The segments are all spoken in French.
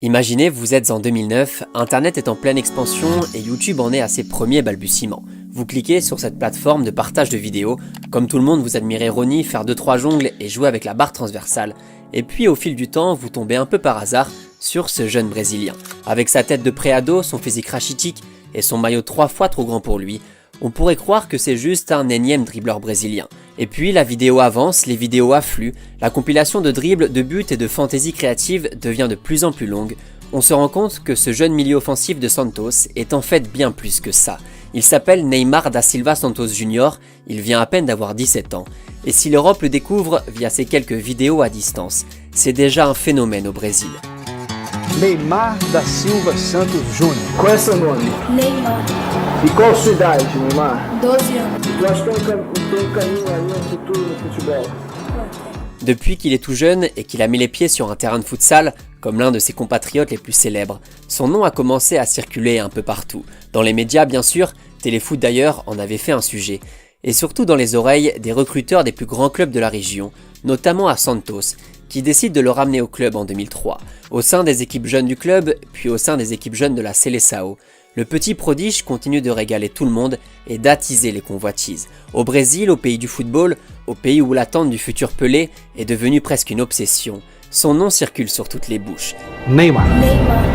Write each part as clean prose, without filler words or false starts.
Imaginez, vous êtes en 2009, Internet est en pleine expansion et YouTube en est à ses premiers balbutiements. Vous cliquez sur cette plateforme de partage de vidéos, comme tout le monde vous admirez Ronnie faire 2-3 jongles et jouer avec la barre transversale, et puis au fil du temps, vous tombez un peu par hasard sur ce jeune Brésilien. Avec sa tête de pré-ado, son physique rachitique et son maillot 3 fois trop grand pour lui, on pourrait croire que c'est juste un énième dribbleur brésilien. Et puis la vidéo avance, les vidéos affluent, la compilation de dribbles, de buts et de fantaisie créative devient de plus en plus longue. On se rend compte que ce jeune milieu offensif de Santos est en fait bien plus que ça. Il s'appelle Neymar da Silva Santos Jr, il vient à peine d'avoir 17 ans. Et si l'Europe le découvre via ces quelques vidéos à distance, c'est déjà un phénomène au Brésil. Neymar da Silva Santos Jr. Qual é seu nome? Neymar, E qual a sua idade, Neymar? 12 anos. Tu acha que tem um caminho aí, um futuro no futebol? Depuis qu'il est tout jeune et qu'il a mis les pieds sur un terrain de futsal, comme l'un de ses compatriotes les plus célèbres, son nom a commencé à circuler un peu partout. Dans les médias bien sûr, Téléfoot d'ailleurs en avait fait un sujet. Et surtout dans les oreilles des recruteurs des plus grands clubs de la région, notamment à Santos, qui décide de le ramener au club en 2003. Au sein des équipes jeunes du club, puis au sein des équipes jeunes de la Seleção, le petit prodige continue de régaler tout le monde et d'attiser les convoitises. Au Brésil, au pays du football, au pays où l'attente du futur Pelé est devenue presque une obsession, son nom circule sur toutes les bouches. Neymar.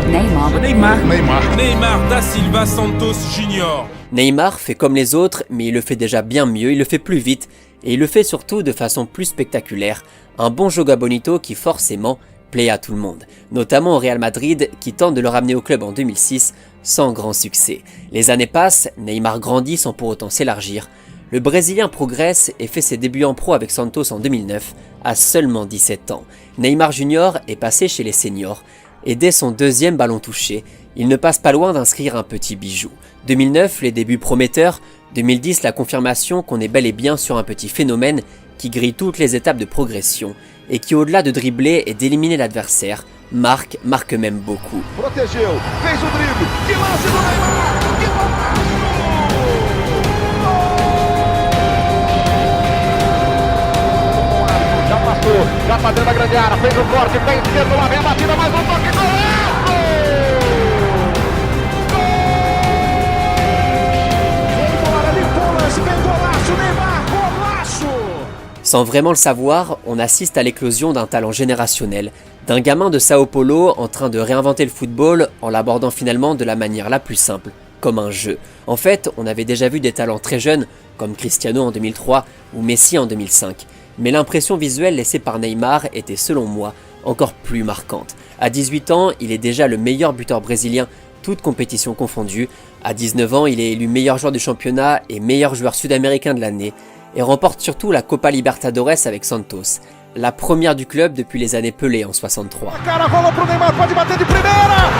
Neymar da Silva Santos Jr. Neymar fait comme les autres, mais il le fait déjà bien mieux, il le fait plus vite, et il le fait surtout de façon plus spectaculaire, un bon joga bonito qui forcément plaît à tout le monde, notamment au Real Madrid qui tente de le ramener au club en 2006 sans grand succès. Les années passent, Neymar grandit sans pour autant s'élargir, le Brésilien progresse et fait ses débuts en pro avec Santos en 2009 à seulement 17 ans. Neymar Junior est passé chez les seniors et dès son deuxième ballon touché, il ne passe pas loin d'inscrire un petit bijou. 2009, les débuts prometteurs, 2010, la confirmation qu'on est bel et bien sur un petit phénomène qui grille toutes les étapes de progression et qui, au-delà de dribbler et d'éliminer l'adversaire, marque même beaucoup. Protegeu, fez o drible, que lance do Neymar, que golaço! Já passou, já tá dentro da grande área, fez o corte, pé esquerdo lá, vem a batida, mais um toque, golaço! Embora Nicolas, vem golaço, Neymar, golaço! Sans vraiment le savoir, on assiste à l'éclosion d'un talent générationnel, d'un gamin de Sao Paulo en train de réinventer le football en l'abordant finalement de la manière la plus simple, comme un jeu. En fait, on avait déjà vu des talents très jeunes, comme Cristiano en 2003 ou Messi en 2005, mais l'impression visuelle laissée par Neymar était selon moi encore plus marquante. À 18 ans, il est déjà le meilleur buteur brésilien, toutes compétitions confondues. À 19 ans, il est élu meilleur joueur du championnat et meilleur joueur sud-américain de l'année, et remporte surtout la Copa Libertadores avec Santos, la première du club depuis les années Pelé en 63. Cara, rolou pro Neymar, pode bater de primeira!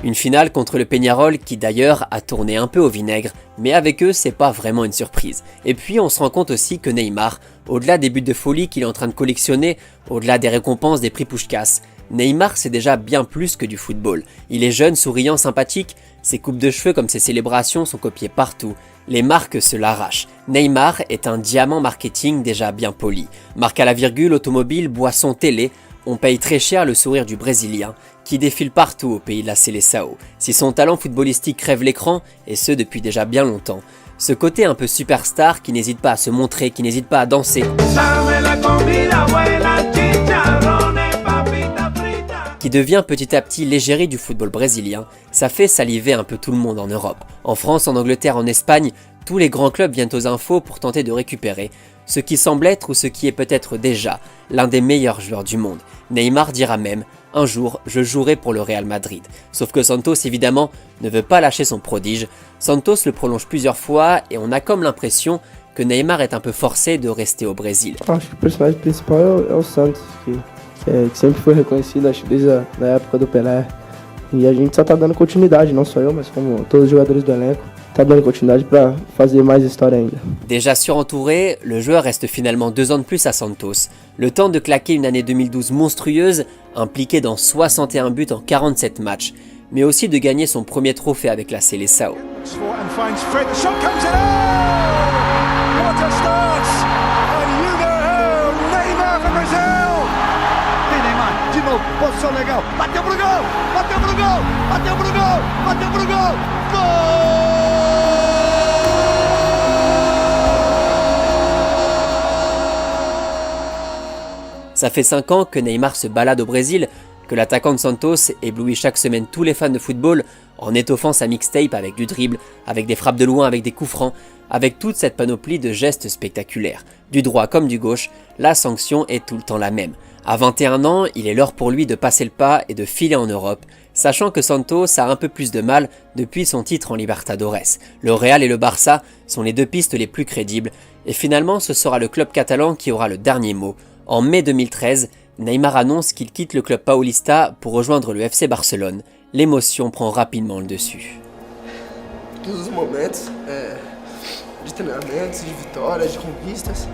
Une finale contre le Peñarol qui d'ailleurs a tourné un peu au vinaigre, mais avec eux c'est pas vraiment une surprise. Et puis on se rend compte aussi que Neymar, au-delà des buts de folie qu'il est en train de collectionner, au-delà des récompenses des prix Puskás, Neymar c'est déjà bien plus que du football. Il est jeune, souriant, sympathique, ses coupes de cheveux comme ses célébrations sont copiées partout, les marques se l'arrachent. Neymar est un diamant marketing déjà bien poli. Marque à la virgule, automobile, boisson, télé, on paye très cher le sourire du Brésilien, qui défile partout au pays de la Seleção. Si son talent footballistique crève l'écran, et ce depuis déjà bien longtemps, ce côté un peu superstar qui n'hésite pas à se montrer, qui n'hésite pas à danser, qui devient petit à petit l'égérie du football brésilien, ça fait saliver un peu tout le monde en Europe. En France, en Angleterre, en Espagne, tous les grands clubs viennent aux infos pour tenter de récupérer ce qui semble être ou ce qui est peut-être déjà l'un des meilleurs joueurs du monde. Neymar dira même « Un jour, je jouerai pour le Real Madrid ». Sauf que Santos, évidemment, ne veut pas lâcher son prodige. Santos le prolonge plusieurs fois et on a comme l'impression que Neymar est un peu forcé de rester au Brésil. Acho que o personagem principal é o Santos, que sempre foi reconhecido, acho, desde a época do Pelé. E a gente só tá dando continuidade, não só eu, mas como todos os jogadores do elenco. Tá dando continuidade para fazer mais história ainda. Déjà surentouré, le joueur reste finalement 2 ans de plus à Santos, le temps de claquer une année 2012 monstrueuse, impliquée dans 61 buts en 47 matchs. mais aussi de gagner son premier trophée avec la Seleção. Posição legal, bateu pro gol, bateu pro gol, bateu pro gol, bateu pro gol, gol! Ça fait 5 ans que Neymar se balade au Brésil, que l'attaquant de Santos éblouit chaque semaine tous les fans de football en étoffant sa mixtape avec du dribble, avec des frappes de loin, avec des coups francs, avec toute cette panoplie de gestes spectaculaires. Du droit comme du gauche, la sanction est tout le temps la même. À 21 ans, il est l'heure pour lui de passer le pas et de filer en Europe, sachant que Santos a un peu plus de mal depuis son titre en Libertadores. Le Real et le Barça sont les deux pistes les plus crédibles, et finalement ce sera le club catalan qui aura le dernier mot. En mai 2013, Neymar annonce qu'il quitte le club paulista pour rejoindre le FC Barcelone. L'émotion prend rapidement le dessus. Todos os momentos de treinamentos, de vitórias, de conquistas.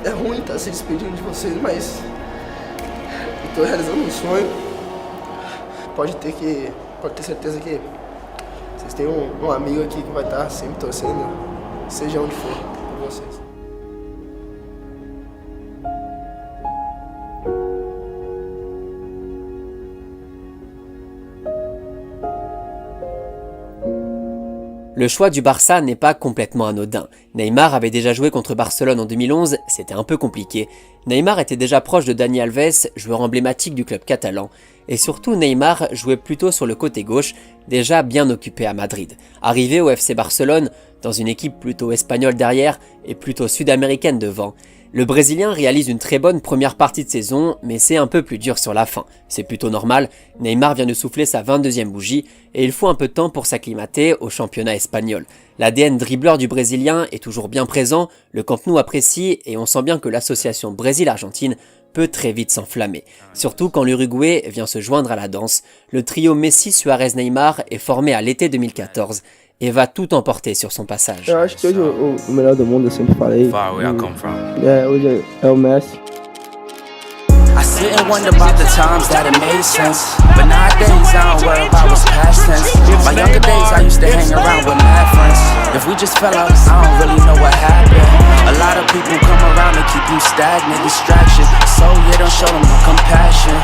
É ruim estar se despedindo de vocês, mas eu tô realizando um sonho. Pode ter certeza que vocês têm um amigo aqui que vai estar sempre torcendo, seja onde for, por vocês. Le choix du Barça n'est pas complètement anodin. Neymar avait déjà joué contre Barcelone en 2011, c'était un peu compliqué. Neymar était déjà proche de Dani Alves, joueur emblématique du club catalan. Et surtout, Neymar jouait plutôt sur le côté gauche, déjà bien occupé à Madrid. Arrivé au FC Barcelone, dans une équipe plutôt espagnole derrière et plutôt sud-américaine devant, le Brésilien réalise une très bonne première partie de saison, mais c'est un peu plus dur sur la fin. C'est plutôt normal, Neymar vient de souffler sa 22e bougie et il faut un peu de temps pour s'acclimater au championnat espagnol. L'ADN dribbleur du Brésilien est toujours bien présent, le Camp Nou apprécie et on sent bien que l'association Brésil-Argentine peut très vite s'enflammer. Surtout quand l'Uruguay vient se joindre à la danse. Le trio Messi-Suarez-Neymar est formé à l'été 2014 et va tout emporter sur son passage. Eu acho que hoje o melhor do mundo, eu sempre falei. Hoje é o Messi. I sit and wonder about the times that it made sense. But nowadays I don't worry about what's past tense. My younger days I used to hang around with mad friends. If we just fell out, I don't really know what happened. A lot of people come around and keep you stagnant, distraction. So you don't show them no compassion.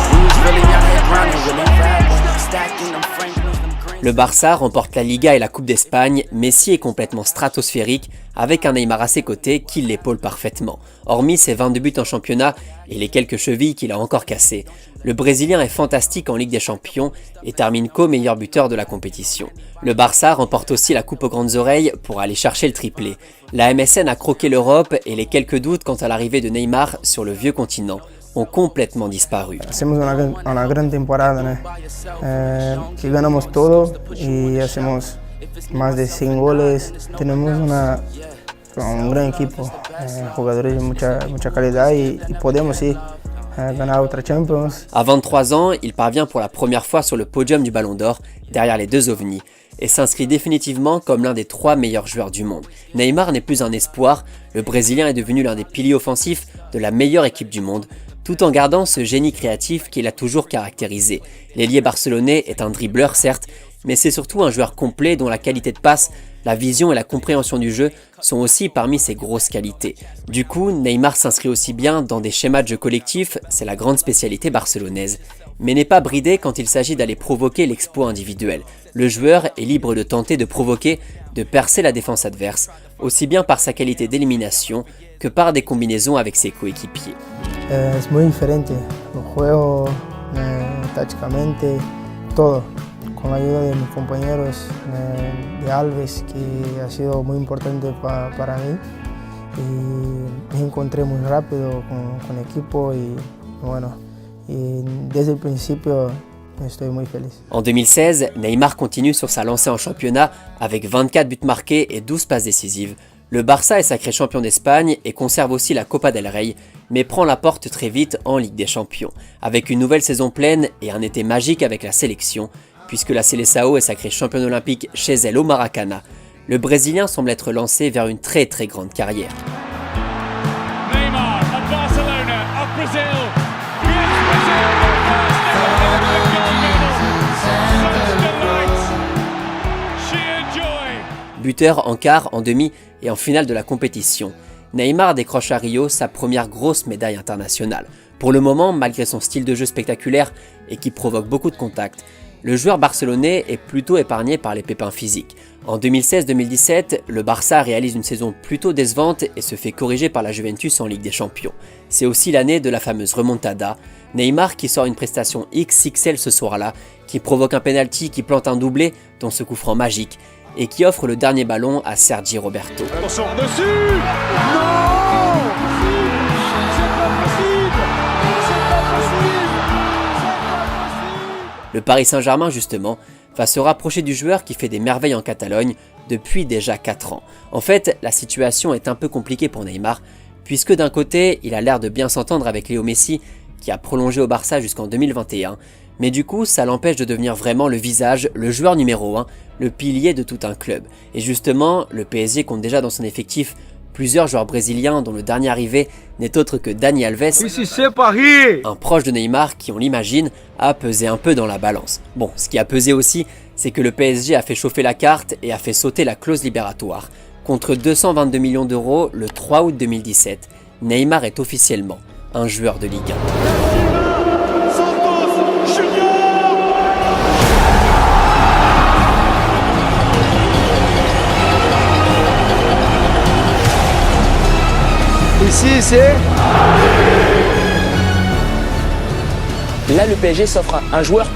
We was really out here grinding, really rapping, stacking them Franklins. Le Barça remporte la Liga et la Coupe d'Espagne, Messi est complètement stratosphérique, avec un Neymar à ses côtés qui l'épaule parfaitement. Hormis ses 22 buts en championnat et les quelques chevilles qu'il a encore cassées, le Brésilien est fantastique en Ligue des Champions et termine co-meilleur buteur de la compétition. Le Barça remporte aussi la Coupe aux grandes oreilles pour aller chercher le triplé. La MSN a croqué l'Europe et les quelques doutes quant à l'arrivée de Neymar sur le vieux continent ont complètement disparu. Hacemos una gran temporada, né? Que ganamos todo y hacemos más de 100 goles. Tenemos un gran equipo, jugadores de mucha calidad y podemos sí ganar otra Champions. À 23 ans, il parvient pour la première fois sur le podium du Ballon d'Or, derrière les deux ovnis, et s'inscrit définitivement comme l'un des 3 meilleurs joueurs du monde. Neymar n'est plus un espoir, le Brésilien est devenu l'un des piliers offensifs de la meilleure équipe du monde, tout en gardant ce génie créatif qui l'a toujours caractérisé. L'ailier barcelonais est un dribbleur certes, mais c'est surtout un joueur complet dont la qualité de passe, la vision et la compréhension du jeu sont aussi parmi ses grosses qualités. Du coup, Neymar s'inscrit aussi bien dans des schémas de jeu collectifs, c'est la grande spécialité barcelonaise, mais n'est pas bridé quand il s'agit d'aller provoquer l'exploit individuel. Le joueur est libre de tenter de provoquer, de percer la défense adverse, aussi bien par sa qualité d'élimination que par des combinaisons avec ses coéquipiers. Es muy diferente, los juegos, tácticamente, todo. Con la ayuda de mis compañeros, de Alves, que ha sido muy importante para mí. Y me encontré muy rápido con el equipo y bueno, y desde el principio estoy muy feliz. En 2016, Neymar continue sur sa lancée en championnat avec 24 buts marqués et 12 passes décisives. Le Barça est sacré champion d'Espagne et conserve aussi la Copa del Rey, mais prend la porte très vite en Ligue des Champions. Avec une nouvelle saison pleine et un été magique avec la sélection, puisque la Seleção est sacrée championne olympique chez elle au Maracanã, le Brésilien semble être lancé vers une très grande carrière. Neymar of Barcelona of Brazil gives Brazil the first ever Olympic gold medal. buteur en quart, en demi et en finale de la compétition. Neymar décroche à Rio sa première grosse médaille internationale. Pour le moment, malgré son style de jeu spectaculaire et qui provoque beaucoup de contacts, le joueur barcelonais est plutôt épargné par les pépins physiques. En 2016-2017, le Barça réalise une saison plutôt décevante et se fait corriger par la Juventus en Ligue des Champions. C'est aussi l'année de la fameuse remontada. Neymar qui sort une prestation XXL ce soir-là, qui provoque un penalty, qui plante un doublé, dont ce coup franc magique, et qui offre le dernier ballon à Sergi Roberto. Attention, dessus. Non. Le Paris Saint-Germain, justement, va se rapprocher du joueur qui fait des merveilles en Catalogne depuis déjà 4 ans. En fait, la situation est un peu compliquée pour Neymar, puisque d'un côté, il a l'air de bien s'entendre avec Léo Messi, qui a prolongé au Barça jusqu'en 2021, mais du coup, ça l'empêche de devenir vraiment le visage, le joueur numéro 1, le pilier de tout un club. Et justement, le PSG compte déjà dans son effectif plusieurs joueurs brésiliens dont le dernier arrivé n'est autre que Dani Alves, un proche de Neymar qui, on l'imagine, a pesé un peu dans la balance. Bon, ce qui a pesé aussi, c'est que le PSG a fait chauffer la carte et a fait sauter la clause libératoire. Contre 222 millions d'euros le 3 août 2017, Neymar est officiellement un joueur de Ligue 1. Ici, c'est... Là, le PSG s'offre un joueur,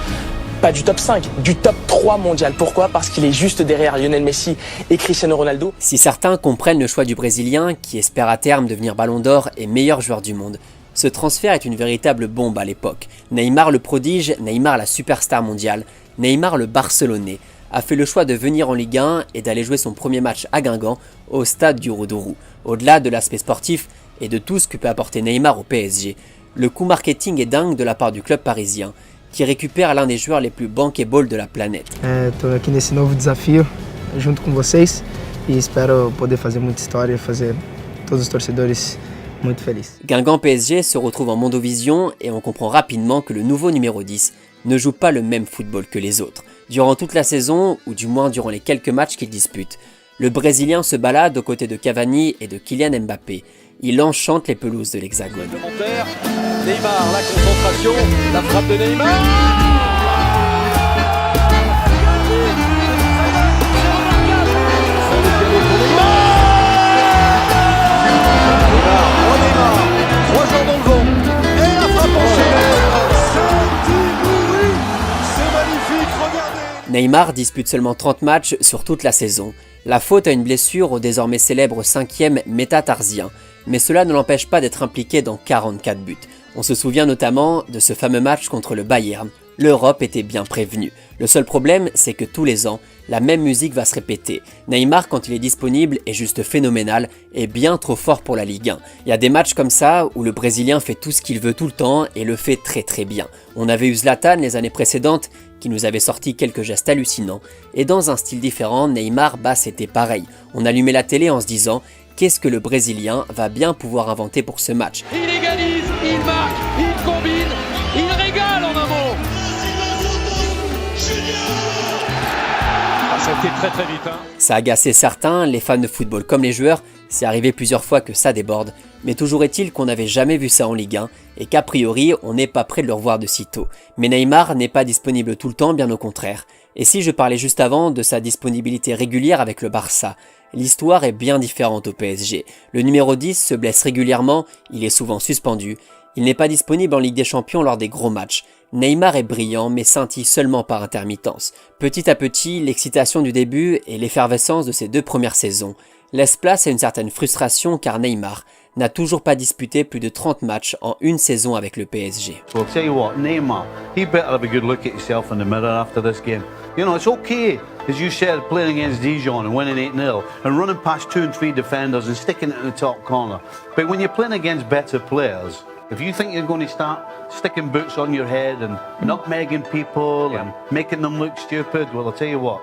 pas du top 5, du top 3 mondial. Pourquoi? Parce qu'il est juste derrière Lionel Messi et Cristiano Ronaldo. Si certains comprennent le choix du Brésilien, qui espère à terme devenir Ballon d'Or et meilleur joueur du monde, ce transfert est une véritable bombe à l'époque. Neymar le prodige, Neymar la superstar mondiale, Neymar le Barcelonais, a fait le choix de venir en Ligue 1 et d'aller jouer son premier match à Guingamp au stade du Roudourou. Au-delà de l'aspect sportif et de tout ce que peut apporter Neymar au PSG, le coup marketing est dingue de la part du club parisien, qui récupère l'un des joueurs les plus bankable de la planète. Estou aqui nesse novo desafio junto com vocês e espero poder fazer muita história e fazer todos os torcedores muito felizes. Guingamp PSG se retrouve en Mondovision et on comprend rapidement que le nouveau numéro 10 ne joue pas le même football que les autres. Durant toute la saison, ou du moins durant les quelques matchs qu'il dispute, le Brésilien se balade aux côtés de Cavani et de Kylian Mbappé. Il enchante les pelouses de l'Hexagone. Neymar, la concentration, la frappe de Neymar. Neymar dispute seulement 30 matchs sur toute la saison. La faute à une blessure au désormais célèbre 5e métatarsien, mais cela ne l'empêche pas d'être impliqué dans 44 buts. On se souvient notamment de ce fameux match contre le Bayern. L'Europe était bien prévenue. Le seul problème, c'est que tous les ans, la même musique va se répéter. Neymar, quand il est disponible, est juste phénoménal et bien trop fort pour la Ligue 1. Il y a des matchs comme ça où le Brésilien fait tout ce qu'il veut tout le temps et le fait très très bien. On avait eu Zlatan les années précédentes qui nous avait sorti quelques gestes hallucinants. Et dans un style différent, Neymar, c'était pareil. On allumait la télé en se disant « Qu'est-ce que le Brésilien va bien pouvoir inventer pour ce match ?» Il égalise, il marque, il combine, il régale en un mot. Ça a été très très vite. Ça a agacé certains, les fans de football comme les joueurs, c'est arrivé plusieurs fois que ça déborde, mais toujours est-il qu'on n'avait jamais vu ça en Ligue 1 et qu'a priori on n'est pas prêt de le revoir de sitôt. Mais Neymar n'est pas disponible tout le temps, bien au contraire. Et si je parlais juste avant de sa disponibilité régulière avec le Barça, l'histoire est bien différente au PSG. Le numéro 10 se blesse régulièrement, il est souvent suspendu, il n'est pas disponible en Ligue des Champions lors des gros matchs. Neymar est brillant mais scintille seulement par intermittence. Petit à petit, l'excitation du début et l'effervescence de ses 2 premières saisons laissent place à une certaine frustration car Neymar n'a toujours pas disputé plus de 30 matchs en une saison avec le PSG. Well, I'll tell you what, Neymar, he better have a good look at himself in the mirror after this game. You know, it's okay, as you said, playing against Dijon and winning 8-0 and running past 2 and 3 defenders and sticking it in the top corner. But when you're playing against better players, if you think you're going to start sticking boots on your head and nutmegging people and making them look stupid, well, I'll tell you what,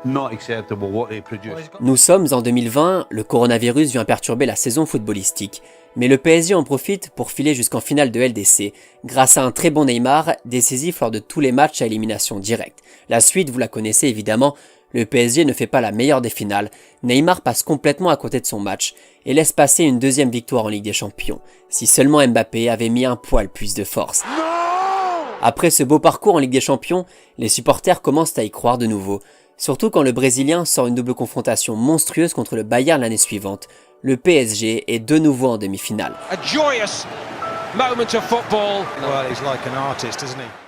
not acceptable what they produce. Nous sommes en 2020, le coronavirus vient perturber la saison footballistique, mais le PSG en profite pour filer jusqu'en finale de LDC grâce à un très bon Neymar décisif lors de tous les matchs à élimination directe. La suite, vous la connaissez évidemment, Le PSG ne fait pas la meilleure des finales, Neymar passe complètement à côté de son match et laisse passer une deuxième victoire en Ligue des Champions. Si seulement Mbappé avait mis un poil plus de force. Après ce beau parcours en Ligue des Champions, les supporters commencent à y croire de nouveau. Surtout quand le Brésilien sort une double confrontation monstrueuse contre le Bayern l'année suivante. Le PSG est de nouveau en demi-finale.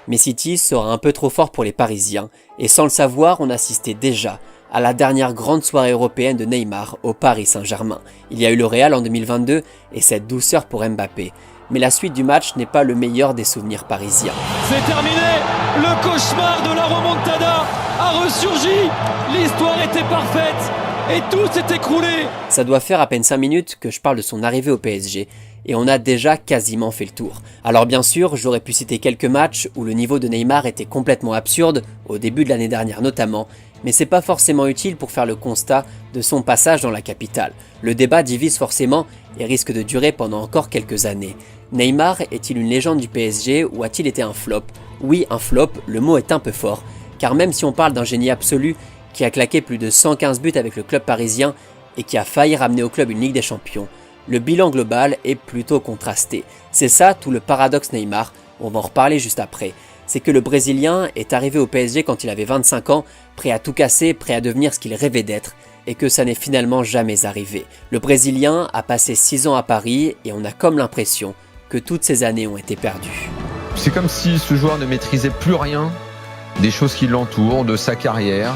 Mais City sera un peu trop fort pour les Parisiens, et sans le savoir, on assistait déjà à la dernière grande soirée européenne de Neymar au Paris Saint-Germain. Il y a eu le Real en 2022 et cette douceur pour Mbappé. Mais la suite du match n'est pas le meilleur des souvenirs parisiens. C'est terminé, le cauchemar de la remontada a ressurgi, l'histoire était parfaite et tout s'est écroulé. Ça doit faire à peine 5 minutes que je parle de son arrivée au PSG et on a déjà quasiment fait le tour. Alors bien sûr, j'aurais pu citer quelques matchs où le niveau de Neymar était complètement absurde, au début de l'année dernière notamment, mais c'est pas forcément utile pour faire le constat de son passage dans la capitale. Le débat divise forcément et risque de durer pendant encore quelques années. Neymar est-il une légende du PSG ou a-t-il été un flop? Oui, un flop, le mot est un peu fort, car même si on parle d'un génie absolu qui a claqué plus de 115 buts avec le club parisien et qui a failli ramener au club une Ligue des Champions, le bilan global est plutôt contrasté. C'est ça tout le paradoxe Neymar, on va en reparler juste après. C'est que le Brésilien est arrivé au PSG quand il avait 25 ans, prêt à tout casser, prêt à devenir ce qu'il rêvait d'être, et que ça n'est finalement jamais arrivé. Le Brésilien a passé 6 ans à Paris et on a comme l'impression que toutes ces années ont été perdues. C'est comme si ce joueur ne maîtrisait plus rien des choses qui l'entourent, de sa carrière.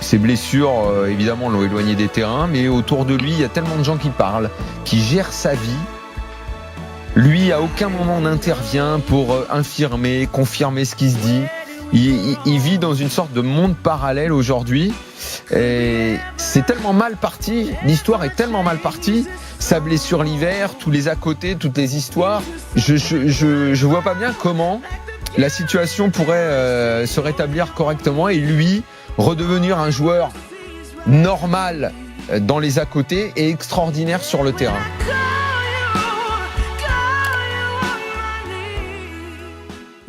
Ses blessures, évidemment, l'ont éloigné des terrains, mais autour de lui, il y a tellement de gens qui parlent, qui gèrent sa vie. Lui, à aucun moment n'intervient pour infirmer, confirmer ce qui se dit. Il vit dans une sorte de monde parallèle aujourd'hui. Et c'est tellement mal parti, l'histoire est tellement mal partie. Sa blessure l'hiver, tous les à côté, toutes les histoires. Je vois pas bien comment la situation pourrait se rétablir correctement et lui redevenir un joueur normal dans les à côté et extraordinaire sur le terrain.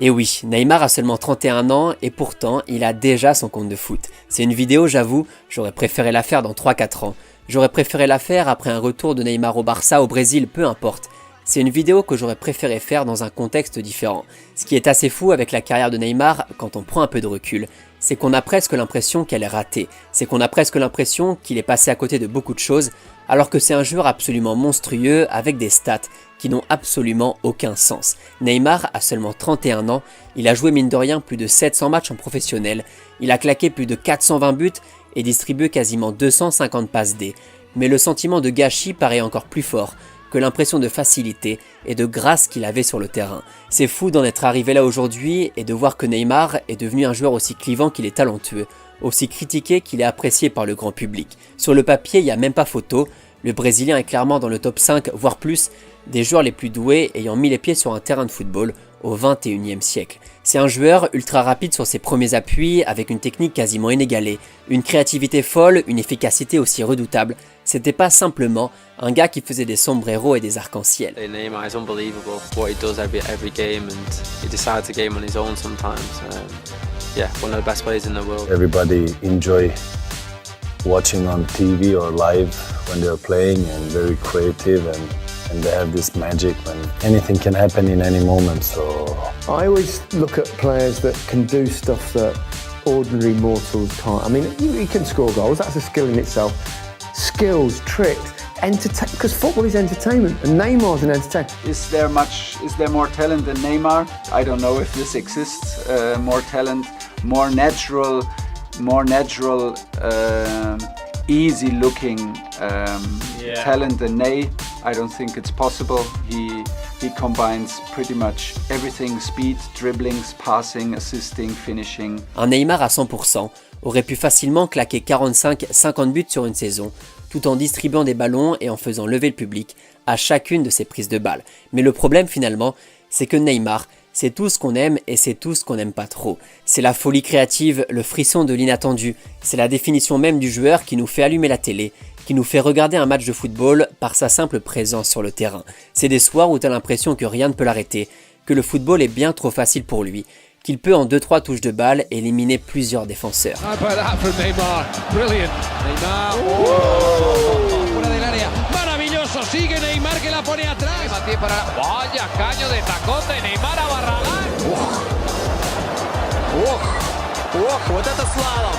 Et oui, Neymar a seulement 31 ans et pourtant il a déjà son compte de foot. C'est une vidéo, j'avoue, j'aurais préféré la faire dans 3-4 ans. J'aurais préféré la faire après un retour de Neymar au Barça, au Brésil, peu importe. C'est une vidéo que j'aurais préféré faire dans un contexte différent. Ce qui est assez fou avec la carrière de Neymar, quand on prend un peu de recul, c'est qu'on a presque l'impression qu'elle est ratée. C'est qu'on a presque l'impression qu'il est passé à côté de beaucoup de choses, alors que c'est un joueur absolument monstrueux avec des stats qui n'ont absolument aucun sens. Neymar a seulement 31 ans, il a joué mine de rien plus de 700 matchs en professionnel, il a claqué plus de 420 buts et distribué quasiment 250 passes D. Mais le sentiment de gâchis paraît encore plus fort que l'impression de facilité et de grâce qu'il avait sur le terrain. C'est fou d'en être arrivé là aujourd'hui et de voir que Neymar est devenu un joueur aussi clivant qu'il est talentueux, aussi critiqué qu'il est apprécié par le grand public. Sur le papier, il n'y a même pas photo, le Brésilien est clairement dans le top 5, voire plus, des joueurs les plus doués ayant mis les pieds sur un terrain de football au XXIe siècle. C'est un joueur ultra rapide sur ses premiers appuis, avec une technique quasiment inégalée, une créativité folle, une efficacité aussi redoutable. C'était pas simplement un gars qui faisait des sombreros et des arcs-en-ciel. Neymar is unbelievable what he does every game, and he decides a game on his own sometimes. Yeah, one of the best players in the world. Everybody enjoy watching on TV or live when they're playing, and very creative, and they have this magic when anything can happen in any moment. So I always look at players that can do stuff that ordinary mortals can't. I mean, you can score goals, that's a skill in itself. Skills, tricks, because football is entertainment, and Neymar's an entertainer. Is there more talent than Neymar? I don't know if this exists. More talent, more natural, easy-looking talent than Ney. I don't think it's possible. He combines pretty much everything: speed, dribblings, passing, assisting, finishing. Un Neymar à 100% aurait pu facilement claquer 45-50 buts sur une saison, tout en distribuant des ballons et en faisant lever le public à chacune de ses prises de balles. Mais le problème finalement, c'est que Neymar, c'est tout ce qu'on aime et c'est tout ce qu'on n'aime pas trop. C'est la folie créative, le frisson de l'inattendu, c'est la définition même du joueur qui nous fait allumer la télé, qui nous fait regarder un match de football par sa simple présence sur le terrain. C'est des soirs où tu as l'impression que rien ne peut l'arrêter, que le football est bien trop facile pour lui, qu'il peut en 2-3 touches de balle éliminer plusieurs défenseurs. How about that from Neymar? Brilliant. Neymar. Oh. Fuera del área. Maravilloso. Sigue Neymar que la pone atrás. Matías para. Vaya caño de tacón de Neymar a Barragán. Вот это слалом!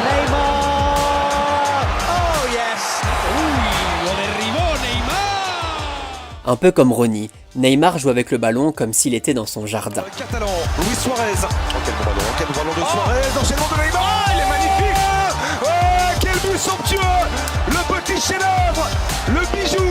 Neymar. Oh yes. Uy, lo derribó Neymar. Un peu comme Ronny, Neymar joue avec le ballon comme s'il était dans son jardin. Catalan, Luis Suarez. Oh, quel ballon de Suarez. Enchaînement de Neymar. Oh, il est magnifique. Oh, quel but somptueux. Le petit chef-d'œuvre. Le bijou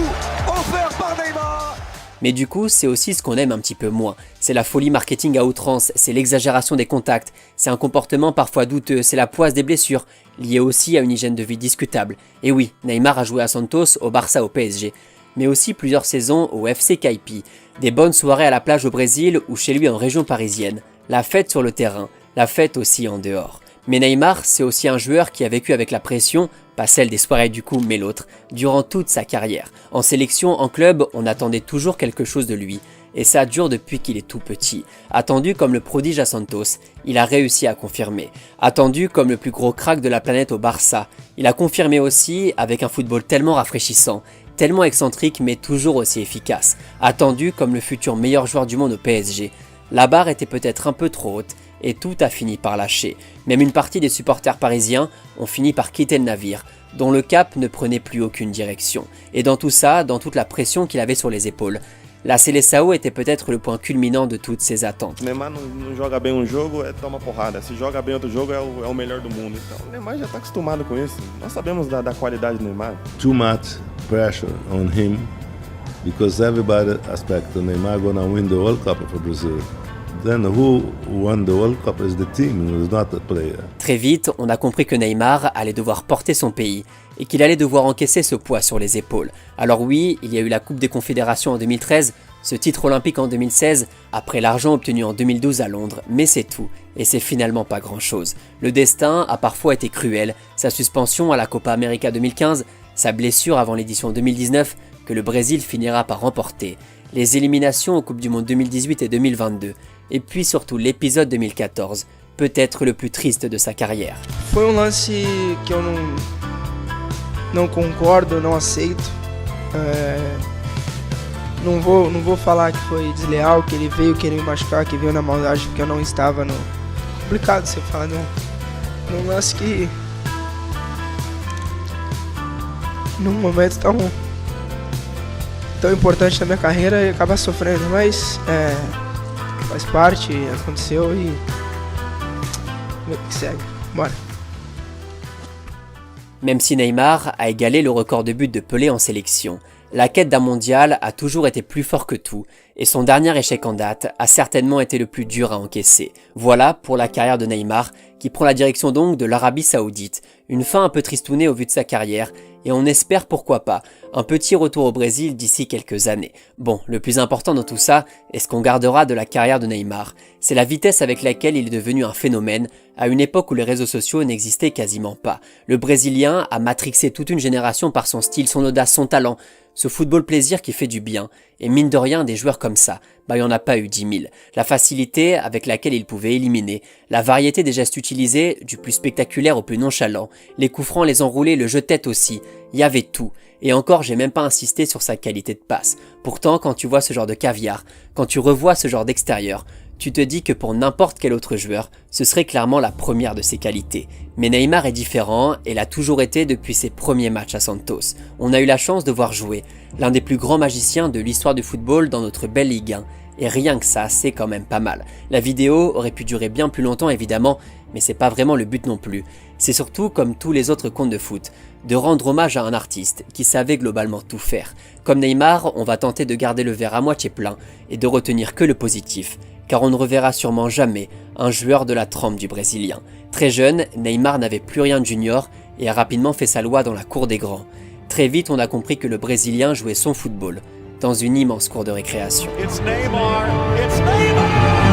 offert par Neymar. Mais du coup, c'est aussi ce qu'on aime un petit peu moins. C'est la folie marketing à outrance, c'est l'exagération des contacts, c'est un comportement parfois douteux, c'est la poisse des blessures, liée aussi à une hygiène de vie discutable. Et oui, Neymar a joué à Santos, au Barça, au PSG, mais aussi plusieurs saisons au FC Caipi, des bonnes soirées à la plage au Brésil ou chez lui en région parisienne, la fête sur le terrain, la fête aussi en dehors. Mais Neymar, c'est aussi un joueur qui a vécu avec la pression, pas celle des soirées du coup, mais l'autre, durant toute sa carrière. En sélection, en club, on attendait toujours quelque chose de lui, et ça dure depuis qu'il est tout petit. Attendu comme le prodige à Santos, il a réussi à confirmer. Attendu comme le plus gros crack de la planète au Barça, il a confirmé aussi avec un football tellement rafraîchissant, tellement excentrique mais toujours aussi efficace. Attendu comme le futur meilleur joueur du monde au PSG. La barre était peut-être un peu trop haute, et tout a fini par lâcher. Même une partie des supporters parisiens ont fini par quitter le navire, dont le cap ne prenait plus aucune direction. Et dans tout ça, dans toute la pression qu'il avait sur les épaules, la Seleção était peut-être le point culminant de toutes ces attentes. Neymar não joga bem jogo, toma porrada. Se joga bem outro jogo, é o melhor do mundo. Então, o Neymar já está acostumado com isso. Nós sabemos da qualidade do Neymar. Too much pressure on him because everybody expects the Neymar gonna win the World Cup for Brazil. Then who won the World Cup is the team, it was not the player. Très vite, on a compris que Neymar allait devoir porter son pays et qu'il allait devoir encaisser ce poids sur les épaules. Alors oui, il y a eu la Coupe des Confédérations en 2013, ce titre olympique en 2016, après l'argent obtenu en 2012 à Londres, mais c'est tout, et c'est finalement pas grand-chose. Le destin a parfois été cruel, sa suspension à la Copa América 2015, sa blessure avant l'édition 2019 que le Brésil finira par remporter, les éliminations aux Coupes du Monde 2018 et 2022, et puis surtout l'épisode 2014, peut-être le plus triste de sa carrière. Foi lance que eu não concordo, não aceito. Não vou falar que foi desleal, que ele veio querer me machucar, que veio na maldade, porque eu não estava no... Complicado você falar num lance que... Num momento tão importante da minha carreira e acabar sofrendo, mas faz parte, aconteceu e segue, bora. Même si Neymar a égalé le record de buts de Pelé en sélection, la quête d'un mondial a toujours été plus fort que tout, et son dernier échec en date a certainement été le plus dur à encaisser. Voilà pour la carrière de Neymar, qui prend la direction donc de l'Arabie Saoudite, une fin un peu tristounée au vu de sa carrière, et on espère pourquoi pas un petit retour au Brésil d'ici quelques années. Bon, le plus important dans tout ça, et ce qu'on gardera de la carrière de Neymar, c'est la vitesse avec laquelle il est devenu un phénomène, à une époque où les réseaux sociaux n'existaient quasiment pas. Le Brésilien a matrixé toute une génération par son style, son audace, son talent, ce football plaisir qui fait du bien, et mine de rien des joueurs comme ça, il n'y en a pas eu 10 000. La facilité avec laquelle il pouvait éliminer, la variété des gestes utilisés, du plus spectaculaire au plus nonchalant, les coups francs, les enroulés, le jeu-tête aussi, il y avait tout. Et encore, j'ai même pas insisté sur sa qualité de passe. Pourtant, quand tu vois ce genre de caviar, quand tu revois ce genre d'extérieur, tu te dis que pour n'importe quel autre joueur, ce serait clairement la première de ses qualités. Mais Neymar est différent et l'a toujours été depuis ses premiers matchs à Santos. On a eu la chance de voir jouer l'un des plus grands magiciens de l'histoire du football dans notre belle Ligue 1. Et rien que ça, c'est quand même pas mal. La vidéo aurait pu durer bien plus longtemps évidemment, mais c'est pas vraiment le but non plus. C'est surtout, comme tous les autres comptes de foot, de rendre hommage à un artiste qui savait globalement tout faire. Comme Neymar, on va tenter de garder le verre à moitié plein et de retenir que le positif, car on ne reverra sûrement jamais un joueur de la trempe du Brésilien. Très jeune, Neymar n'avait plus rien de junior et a rapidement fait sa loi dans la cour des grands. Très vite, on a compris que le Brésilien jouait son football dans une immense cour de récréation. It's Neymar. It's Neymar.